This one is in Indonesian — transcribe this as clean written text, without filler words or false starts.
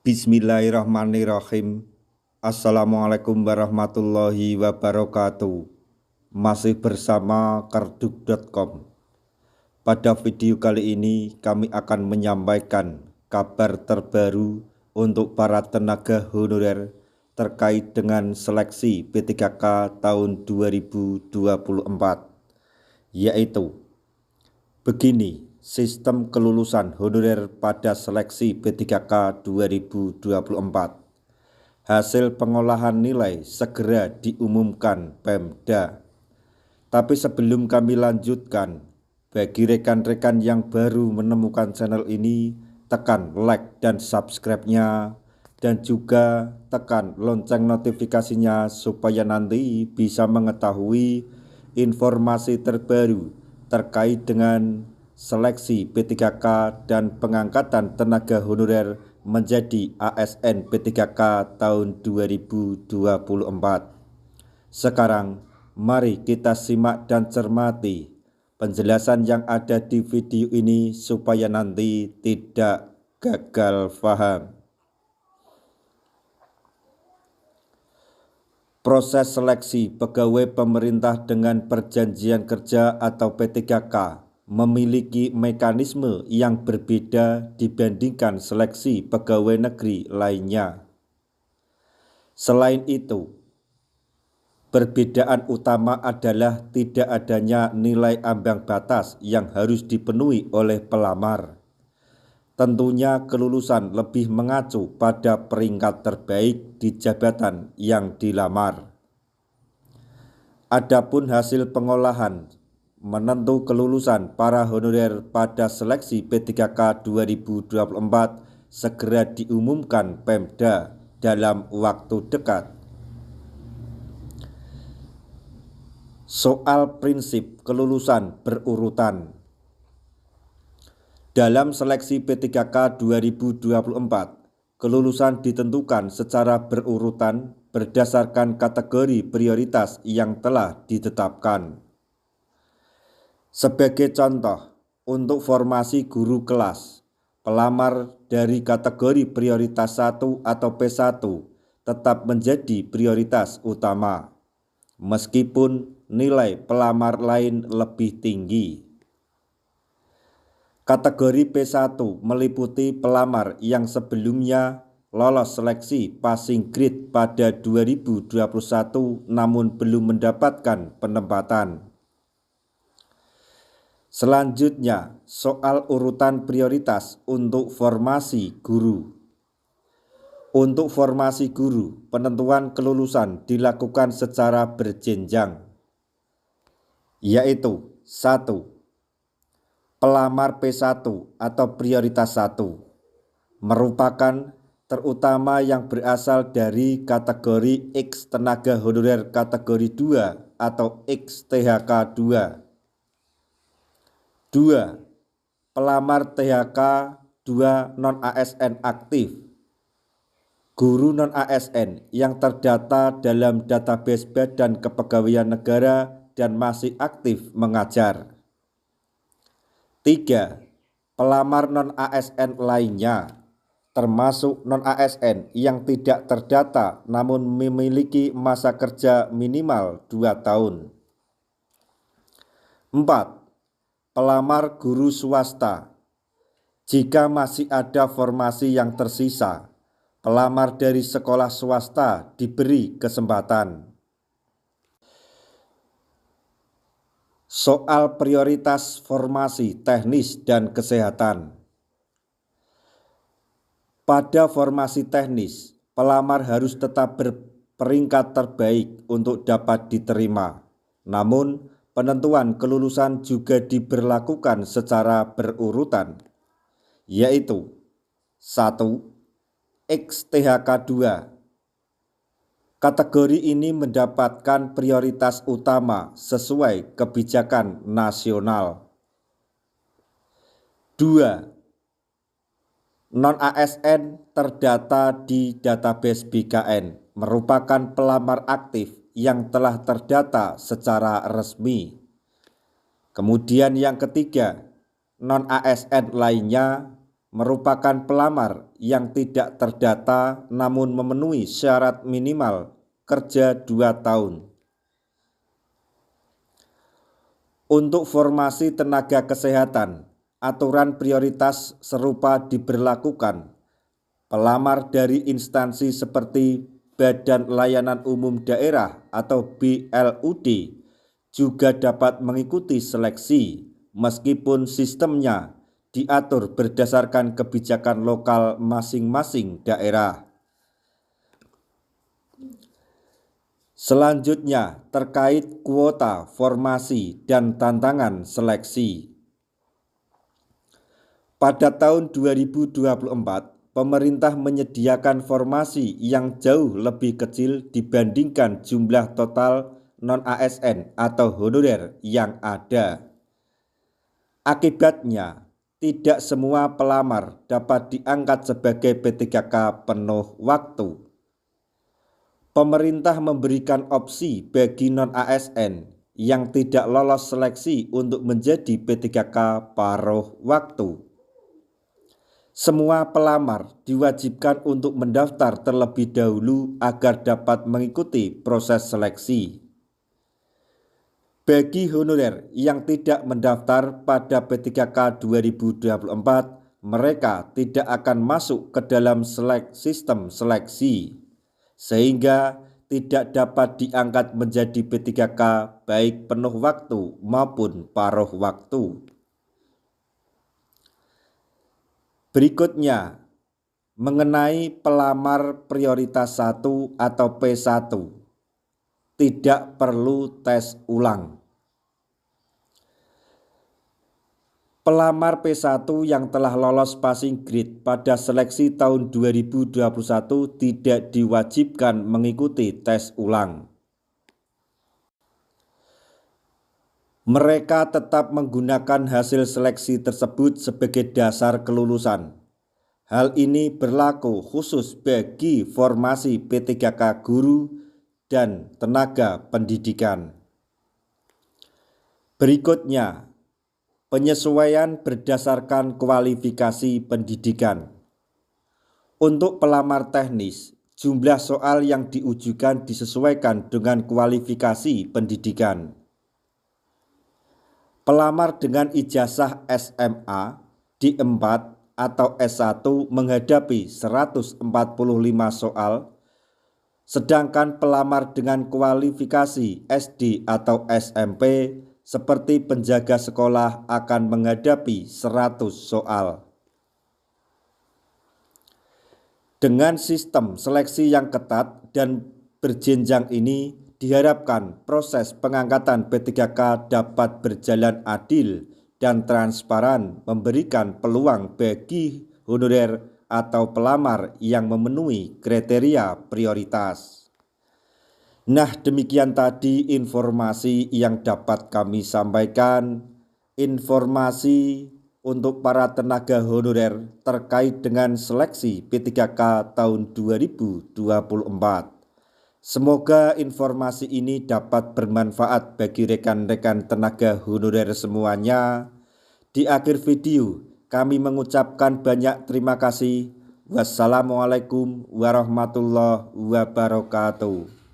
Bismillahirrahmanirrahim. Assalamualaikum warahmatullahi wabarakatuh. Masih bersama karduk.com. Pada video kali ini kami akan menyampaikan kabar terbaru untuk para tenaga honorer terkait dengan seleksi P3K tahun 2024, yaitu begini. Sistem kelulusan honorer pada seleksi P3K 2024. Hasil pengolahan nilai segera diumumkan Pemda. Tapi sebelum kami lanjutkan, bagi rekan-rekan yang baru menemukan channel ini, tekan like dan subscribe-nya, dan juga tekan lonceng notifikasinya supaya nanti bisa mengetahui informasi terbaru terkait dengan seleksi P3K dan pengangkatan tenaga honorer menjadi ASN P3K tahun 2024. Sekarang mari kita simak dan cermati penjelasan yang ada di video ini supaya nanti tidak gagal paham. Proses seleksi pegawai pemerintah dengan perjanjian kerja atau P3K memiliki mekanisme yang berbeda dibandingkan seleksi pegawai negeri lainnya. Selain itu, perbedaan utama adalah tidak adanya nilai ambang batas yang harus dipenuhi oleh pelamar. Tentunya kelulusan lebih mengacu pada peringkat terbaik di jabatan yang dilamar. Adapun hasil pengolahan menentu kelulusan para honorer pada seleksi P3K 2024 segera diumumkan Pemda dalam waktu dekat. Soal prinsip kelulusan berurutan. Dalam seleksi P3K 2024, kelulusan ditentukan secara berurutan berdasarkan kategori prioritas yang telah ditetapkan. Sebagai contoh, untuk formasi guru kelas, pelamar dari kategori prioritas 1 atau P1 tetap menjadi prioritas utama, meskipun nilai pelamar lain lebih tinggi. Kategori P1 meliputi pelamar yang sebelumnya lolos seleksi passing grade pada 2021 namun belum mendapatkan penempatan. Selanjutnya, soal urutan prioritas untuk formasi guru. Untuk formasi guru, penentuan kelulusan dilakukan secara berjenjang, yaitu 1. Pelamar P1 atau prioritas 1 merupakan terutama yang berasal dari kategori X tenaga honorer kategori 2 atau XTHK 2. 2. Pelamar THK 2 non-ASN aktif. Guru non-ASN yang terdata dalam database Badan Kepegawaian Negara dan masih aktif mengajar. 3. Pelamar non-ASN lainnya, termasuk non-ASN yang tidak terdata namun memiliki masa kerja minimal 2 tahun. 4. Pelamar guru swasta. Jika masih ada formasi yang tersisa, pelamar dari sekolah swasta diberi kesempatan. Soal prioritas formasi teknis dan kesehatan. Pada formasi teknis, pelamar harus tetap berperingkat terbaik untuk dapat diterima. Namun, penentuan kelulusan juga diberlakukan secara berurutan, yaitu 1. XTHK 2. Kategori ini mendapatkan prioritas utama sesuai kebijakan nasional. 2. Non-ASN terdata di database BKN merupakan pelamar aktif yang telah terdata secara resmi. Kemudian yang ketiga, non-ASN lainnya merupakan pelamar yang tidak terdata namun memenuhi syarat minimal kerja 2 tahun. Untuk formasi tenaga kesehatan, aturan prioritas serupa diberlakukan. Pelamar dari instansi seperti Badan Layanan Umum Daerah atau BLUD juga dapat mengikuti seleksi meskipun sistemnya diatur berdasarkan kebijakan lokal masing-masing daerah. Selanjutnya, terkait kuota, formasi, dan tantangan seleksi. Pada tahun 2024, pemerintah menyediakan formasi yang jauh lebih kecil dibandingkan jumlah total non-ASN atau honorer yang ada. Akibatnya, tidak semua pelamar dapat diangkat sebagai P3K penuh waktu. Pemerintah memberikan opsi bagi non-ASN yang tidak lolos seleksi untuk menjadi P3K paruh waktu. Semua pelamar diwajibkan untuk mendaftar terlebih dahulu agar dapat mengikuti proses seleksi. Bagi honorer yang tidak mendaftar pada P3K 2024, mereka tidak akan masuk ke dalam sistem seleksi, sehingga tidak dapat diangkat menjadi P3K baik penuh waktu maupun paruh waktu. Berikutnya, mengenai pelamar prioritas 1 atau P1, tidak perlu tes ulang. Pelamar P1 yang telah lolos passing grade pada seleksi tahun 2021 tidak diwajibkan mengikuti tes ulang. Mereka tetap menggunakan hasil seleksi tersebut sebagai dasar kelulusan. Hal ini berlaku khusus bagi formasi P3K guru dan tenaga pendidikan. Berikutnya, penyesuaian berdasarkan kualifikasi pendidikan. Untuk pelamar teknis, jumlah soal yang diujikan disesuaikan dengan kualifikasi pendidikan. Pelamar dengan ijazah SMA D4 atau S1 menghadapi 145 soal, sedangkan pelamar dengan kualifikasi SD atau SMP seperti penjaga sekolah akan menghadapi 100 soal. Dengan sistem seleksi yang ketat dan berjenjang ini, diharapkan proses pengangkatan P3K dapat berjalan adil dan transparan, memberikan peluang bagi honorer atau pelamar yang memenuhi kriteria prioritas. Nah, demikian tadi informasi yang dapat kami sampaikan. Informasi untuk para tenaga honorer terkait dengan seleksi P3K tahun 2024. Semoga informasi ini dapat bermanfaat bagi rekan-rekan tenaga honorer semuanya. Di akhir video, kami mengucapkan banyak terima kasih. Wassalamualaikum warahmatullahi wabarakatuh.